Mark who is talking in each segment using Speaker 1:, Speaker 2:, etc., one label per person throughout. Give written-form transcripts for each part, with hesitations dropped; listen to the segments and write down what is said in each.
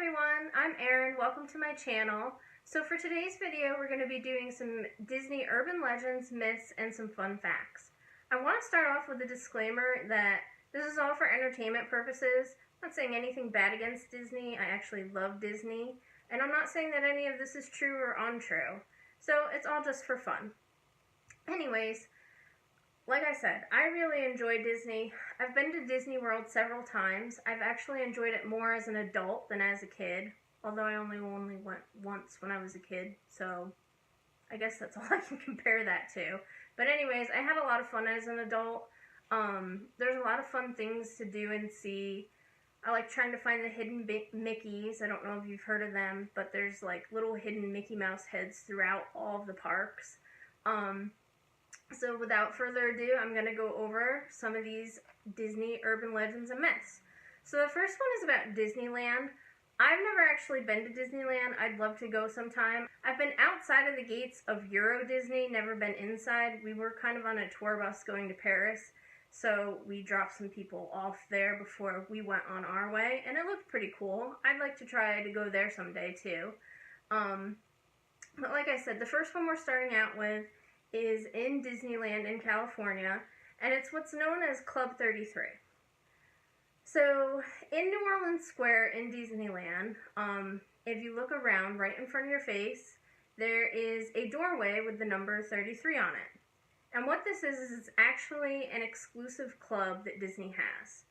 Speaker 1: everyone, I'm Erin. Welcome to my channel. So for today's video, we're going to be doing some Disney urban legends, myths, and some fun facts. I want to start off with a disclaimer that this is all for entertainment purposes. I'm not saying anything bad against Disney. I actually love Disney. And I'm not saying that any of this is true or untrue. So it's all just for fun. Anyways, like I said, I really enjoy Disney. I've been to Disney World several times. I've actually enjoyed it more as an adult than as a kid, although I only went once when I was a kid, so I guess that's all I can compare that to. But anyways, I had a lot of fun as an adult. There's a lot of fun things to do and see. I like trying to find the hidden Mickeys. I don't know if you've heard of them, but there's like little hidden Mickey Mouse heads throughout all of the parks. So without further ado, I'm going to go over some of these Disney urban legends and myths. So the first one is about Disneyland. I've never actually been to Disneyland. I'd love to go sometime. I've been outside of the gates of Euro Disney, never been inside. We were kind of on a tour bus going to Paris, so we dropped some people off there before we went on our way, and it looked pretty cool. I'd like to try to go there someday too. But like I said, the first one we're starting out with is in Disneyland in California, and it's what's known as Club 33. So, in New Orleans Square in Disneyland, if you look around right in front of your face, there is a doorway with the number 33 on it. And what this is it's actually an exclusive club that Disney has.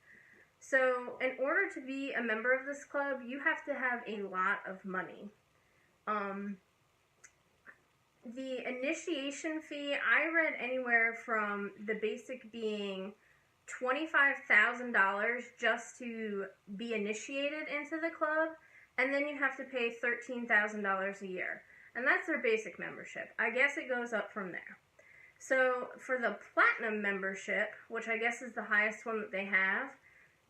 Speaker 1: So, in order to be a member of this club, you have to have a lot of money. The initiation fee, I read anywhere from the basic being $25,000 just to be initiated into the club, and then you have to pay $13,000 a year. And that's their basic membership. I guess it goes up from there. So for the platinum membership, which I guess is the highest one that they have,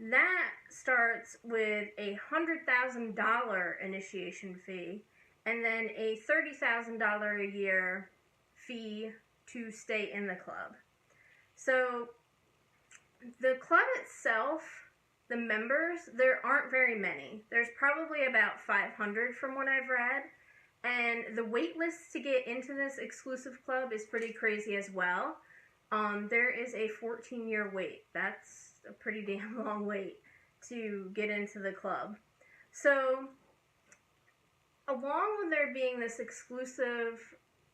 Speaker 1: that starts with a $100,000 initiation fee, and then a $30,000 a year fee to stay in the club. So the club itself, the members, there aren't very many. There's probably about 500 from what I've read. And the wait list to get into this exclusive club is pretty crazy as well. There is a 14-year wait. That's a pretty damn long wait to get into the club. So along with there being this exclusive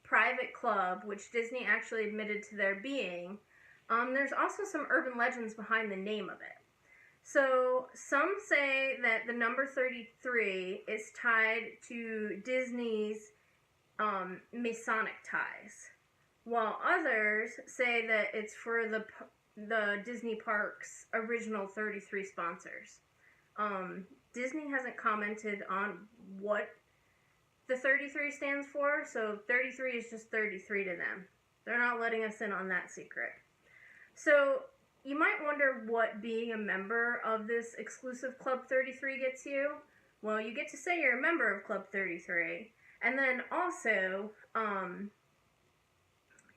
Speaker 1: private club, which Disney actually admitted to there being, there's also some urban legends behind the name of it. So some say that the number 33 is tied to Disney's Masonic ties, while others say that it's for the Disney park's original 33 sponsors. Disney hasn't commented on what the 33 stands for, so 33 is just 33 to them. They're not letting us in on that secret. So you might wonder what being a member of this exclusive Club 33 gets you. Well, you get to say you're a member of Club 33, and then also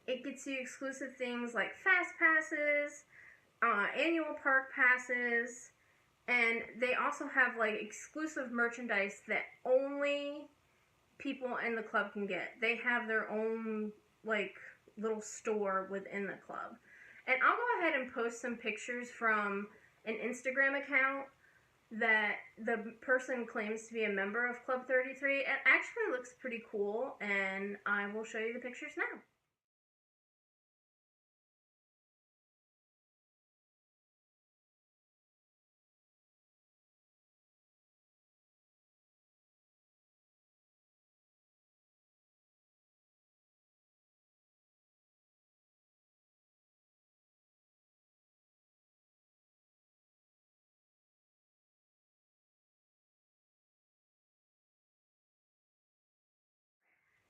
Speaker 1: it gets you exclusive things like fast passes, annual park passes, and they also have like exclusive merchandise that only people in the club can get. They have their own like little store within the club. And I'll go ahead and post some pictures from an Instagram account that the person claims to be a member of Club 33. It actually looks pretty cool, and I will show you the pictures now.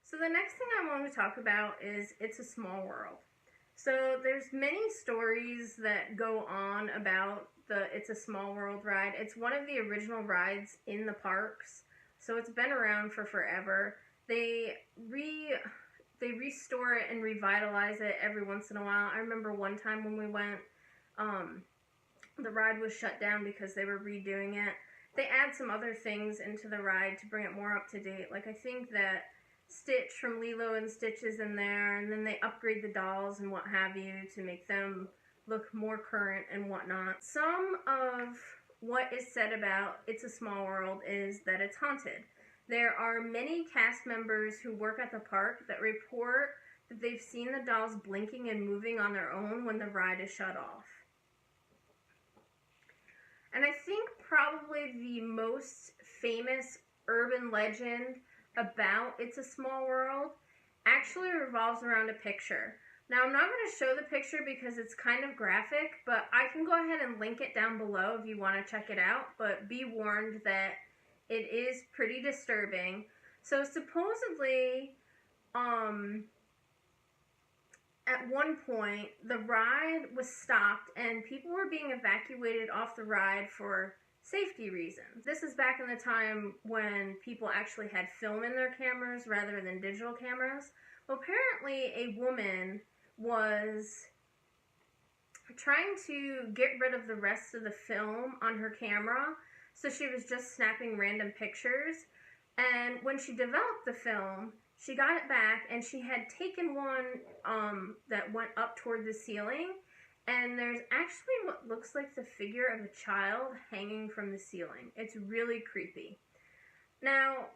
Speaker 1: So the next thing I want to talk about is It's a Small World. So there's many stories that go on about the It's a Small World ride. It's one of the original rides in the parks, so it's been around for forever. They restore it and revitalize it every once in a while. I remember one time when we went, the ride was shut down because they were redoing it. they add some other things into the ride to bring it more up to date. Like I think that Stitch from Lilo and Stitch is in there, and then they upgrade the dolls and what have you to make them look more current and whatnot. Some of what is said about It's a Small World is that it's haunted. There are many cast members who work at the park that report that they've seen the dolls blinking and moving on their own when the ride is shut off. And I think probably the most famous urban legend about It's a Small World actually revolves around a picture. Now, I'm not going to show the picture because it's kind of graphic, but I can go ahead and link it down below if you want to check it out, but be warned that it is pretty disturbing. So supposedly, at one point, the ride was stopped and people were being evacuated off the ride for safety reasons. This is back in the time when people actually had film in their cameras rather than digital cameras. Well, apparently a woman was trying to get rid of the rest of the film on her camera, so she was just snapping random pictures. And when she developed the film, she got it back, and she had taken one that went up toward the ceiling, and there's actually what looks like the figure of a child hanging from the ceiling. It's really creepy. Now,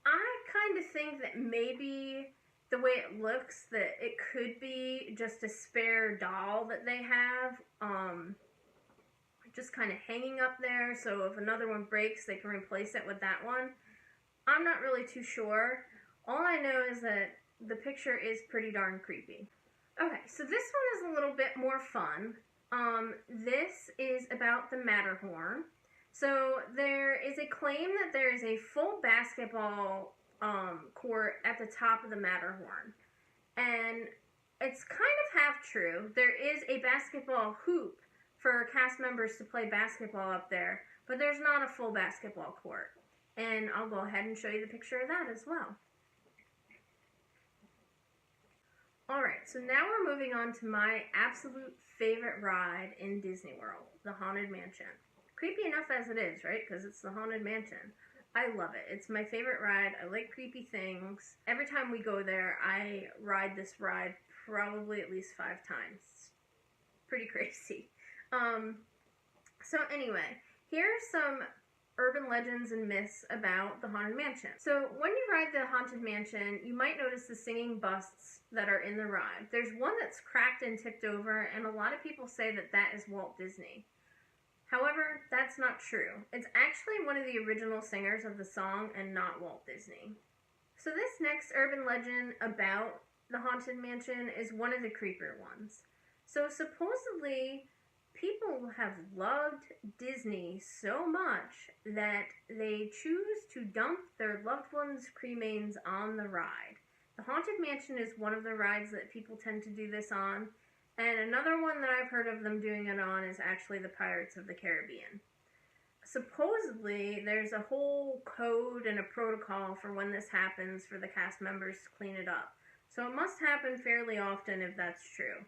Speaker 1: I kind of think that maybe the way it looks, that it could be just a spare doll that they have, just kind of hanging up there, so if another one breaks, they can replace it with that one. I'm not really too sure. All I know is that the picture is pretty darn creepy. Okay, so this one is a little bit more fun. This is about the Matterhorn. So there is a claim that there is a full basketball court at the top of the Matterhorn. And it's kind of half true. There is a basketball hoop for cast members to play basketball up there, but there's not a full basketball court. And I'll go ahead and show you the picture of that as well. Alright, so now we're moving on to my absolute favorite ride in Disney World, the Haunted Mansion. Creepy enough as it is, right? Because it's the Haunted Mansion. I love it. It's my favorite ride. I like creepy things. Every time we go there, I ride this ride probably at least 5 times. Pretty crazy. So anyway, here's some urban legends and myths about the Haunted Mansion. So when you ride the Haunted Mansion, you might notice the singing busts that are in the ride. There's one that's cracked and tipped over, and a lot of people say that that is Walt Disney. However, that's not true. It's actually one of the original singers of the song and not Walt Disney. So this next urban legend about the Haunted Mansion is one of the creepier ones. So supposedly, people have loved Disney so much that they choose to dump their loved ones' cremains on the ride. The Haunted Mansion is one of the rides that people tend to do this on, and another one that I've heard of them doing it on is actually the Pirates of the Caribbean. Supposedly, there's a whole code and a protocol for when this happens for the cast members to clean it up. So it must happen fairly often if that's true.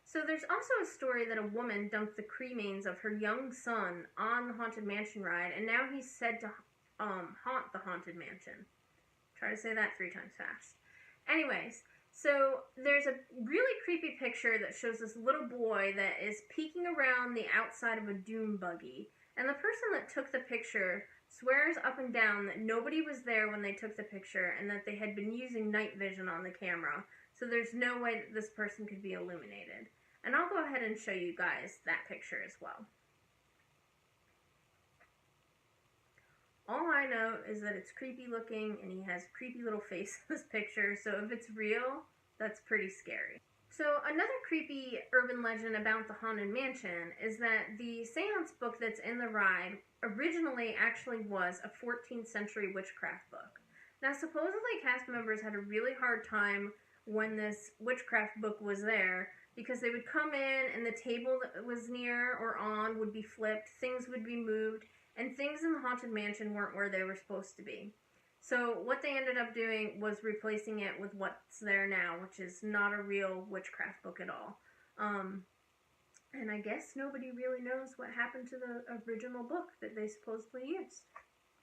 Speaker 1: So there's also a story that a woman dumped the cremains of her young son on the Haunted Mansion ride, and now he's said to haunt the Haunted Mansion. Try to say that 3 times fast. Anyways, so there's a really creepy picture that shows this little boy that is peeking around the outside of a Dune Buggy, and the person that took the picture swears up and down that nobody was there when they took the picture and that they had been using night vision on the camera, so there's no way that this person could be illuminated. And I'll go ahead and show you guys that picture as well. All I know is that it's creepy looking and he has a creepy little face in this picture, so if it's real, that's pretty scary. So another creepy urban legend about the Haunted Mansion is that the seance book that's in the ride originally actually was a 14th century witchcraft book. Now supposedly cast members had a really hard time when this witchcraft book was there, because they would come in and the table that was near or on would be flipped, things would be moved, and things in the Haunted Mansion weren't where they were supposed to be. So what they ended up doing was replacing it with what's there now, which is not a real witchcraft book at all. And I guess nobody really knows what happened to the original book that they supposedly used.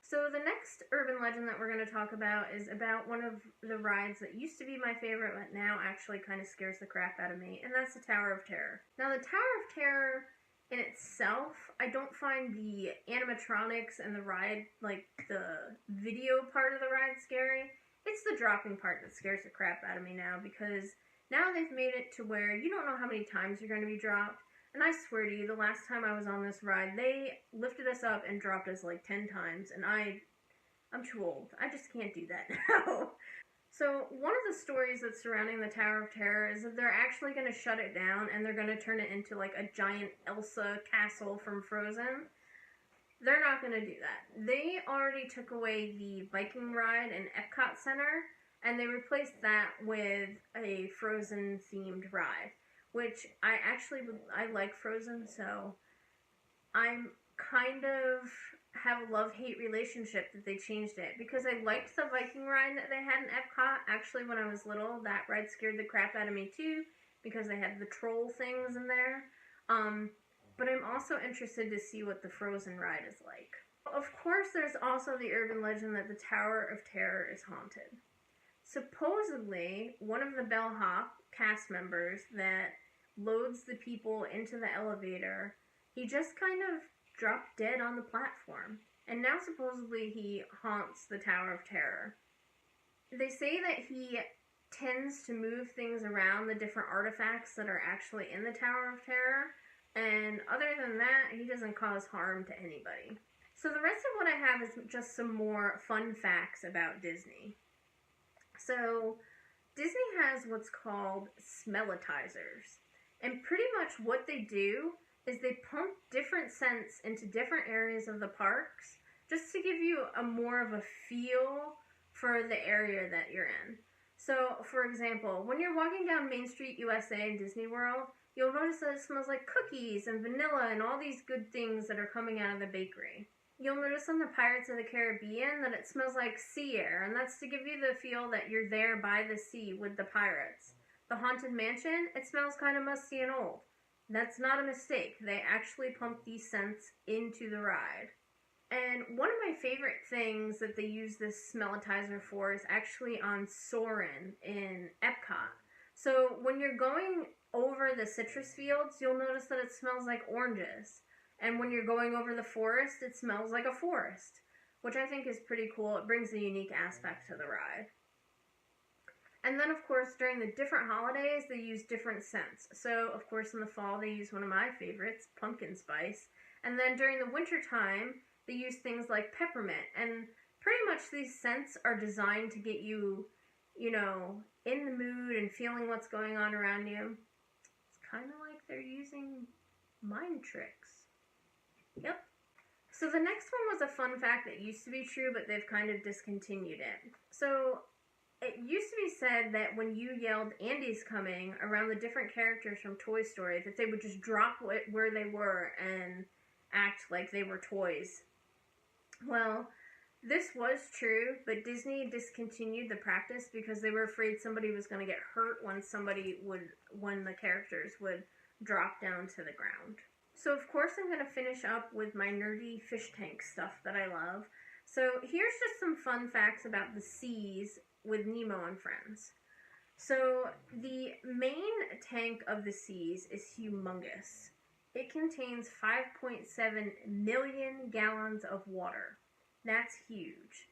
Speaker 1: So the next urban legend that we're going to talk about is about one of the rides that used to be my favorite, but now actually kind of scares the crap out of me, and that's the Tower of Terror. Now, the Tower of Terror in itself, I don't find the animatronics and the ride, like the video part of the ride, scary. It's the dropping part that scares the crap out of me now, because now they've made it to where you don't know how many times you're going to be dropped. And I swear to you, the last time I was on this ride, they lifted us up and dropped us like 10 times, and I'm too old. I just can't do that now. So one of the stories that's surrounding the Tower of Terror is that they're actually going to shut it down, and they're going to turn it into like a giant Elsa castle from Frozen. They're not going to do that. They already took away the Viking ride in Epcot Center, and they replaced that with a Frozen-themed ride. Which I like Frozen, so I'm kind of have a love-hate relationship that they changed it, because I liked the Viking ride that they had in Epcot. Actually, when I was little, that ride scared the crap out of me too, because they had the troll things in there. But I'm also interested to see what the Frozen ride is like. Of course, there's also the urban legend that the Tower of Terror is haunted. Supposedly, one of the bellhop cast members that loads the people into the elevator, he just kind of dropped dead on the platform. And now supposedly he haunts the Tower of Terror. They say that he tends to move things around, the different artifacts that are actually in the Tower of Terror. And other than that, he doesn't cause harm to anybody. So the rest of what I have is just some more fun facts about Disney. So Disney has what's called smellitizers. And pretty much what they do is they pump different scents into different areas of the parks just to give you a more of a feel for the area that you're in. So, for example, when you're walking down Main Street USA in Disney World, you'll notice that it smells like cookies and vanilla and all these good things that are coming out of the bakery. You'll notice on the Pirates of the Caribbean that it smells like sea air, and that's to give you the feel that you're there by the sea with the pirates. The Haunted Mansion, it smells kind of musty and old. That's not a mistake. They actually pump these scents into the ride. And one of my favorite things that they use this smellitizer for is actually on Soarin' in Epcot. So when you're going over the citrus fields, you'll notice that it smells like oranges. And when you're going over the forest, it smells like a forest, which I think is pretty cool. It brings a unique aspect to the ride. And then, of course, during the different holidays, they use different scents. So, of course, in the fall, they use one of my favorites, pumpkin spice. And then during the winter time, they use things like peppermint. And pretty much these scents are designed to get you, in the mood and feeling what's going on around you. It's kind of like they're using mind tricks. Yep. So the next one was a fun fact that used to be true, but they've kind of discontinued it. So it used to be said that when you yelled "Andy's coming" around the different characters from Toy Story, that they would just drop where they were and act like they were toys. Well, this was true, but Disney discontinued the practice because they were afraid somebody was going to get hurt when the characters would drop down to the ground. So of course I'm going to finish up with my nerdy fish tank stuff that I love. So here's just some fun facts about the seas with Nemo and Friends. So the main tank of the seas is humongous. It contains 5.7 million gallons of water. That's huge.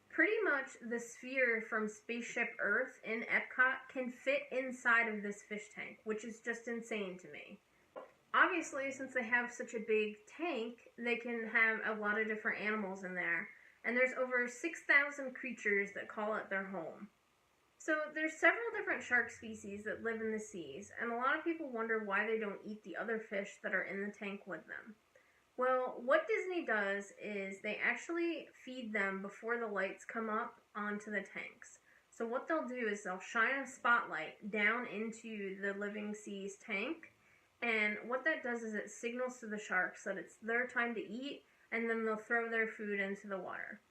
Speaker 1: Pretty much the sphere from Spaceship Earth in Epcot can fit inside of this fish tank, which is just insane to me. Obviously, since they have such a big tank, they can have a lot of different animals in there. And there's over 6,000 creatures that call it their home. So there's several different shark species that live in the seas, and a lot of people wonder why they don't eat the other fish that are in the tank with them. Well, what Disney does is they actually feed them before the lights come up onto the tanks. So what they'll do is they'll shine a spotlight down into the living seas tank, and what that does is it signals to the sharks that it's their time to eat, and then they'll throw their food into the water.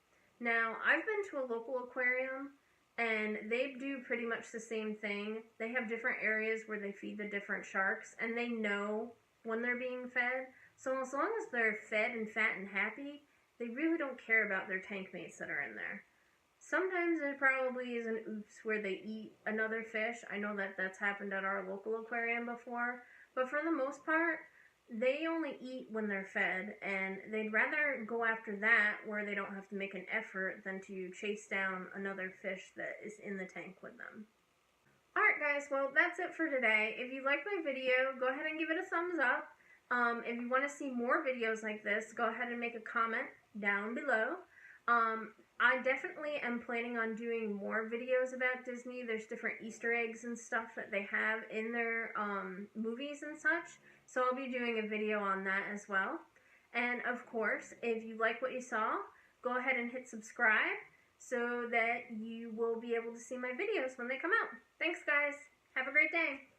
Speaker 1: Now, I've been to a local aquarium, and they do pretty much the same thing. They have different areas where they feed the different sharks, and they know when they're being fed. So as long as they're fed and fat and happy, they really don't care about their tank mates that are in there. Sometimes it probably is an oops where they eat another fish. I know that that's happened at our local aquarium before, but for the most part, they only eat when they're fed, and they'd rather go after that where they don't have to make an effort than to chase down another fish that is in the tank with them. Alright guys, well that's it for today. If you liked my video, go ahead and give it a thumbs up. If you want to see more videos like this, go ahead and make a comment down below. I definitely am planning on doing more videos about Disney. There's different Easter eggs and stuff that they have in their movies and such. So I'll be doing a video on that as well. And of course, if you like what you saw, go ahead and hit subscribe so that you will be able to see my videos when they come out. Thanks guys. Have a great day.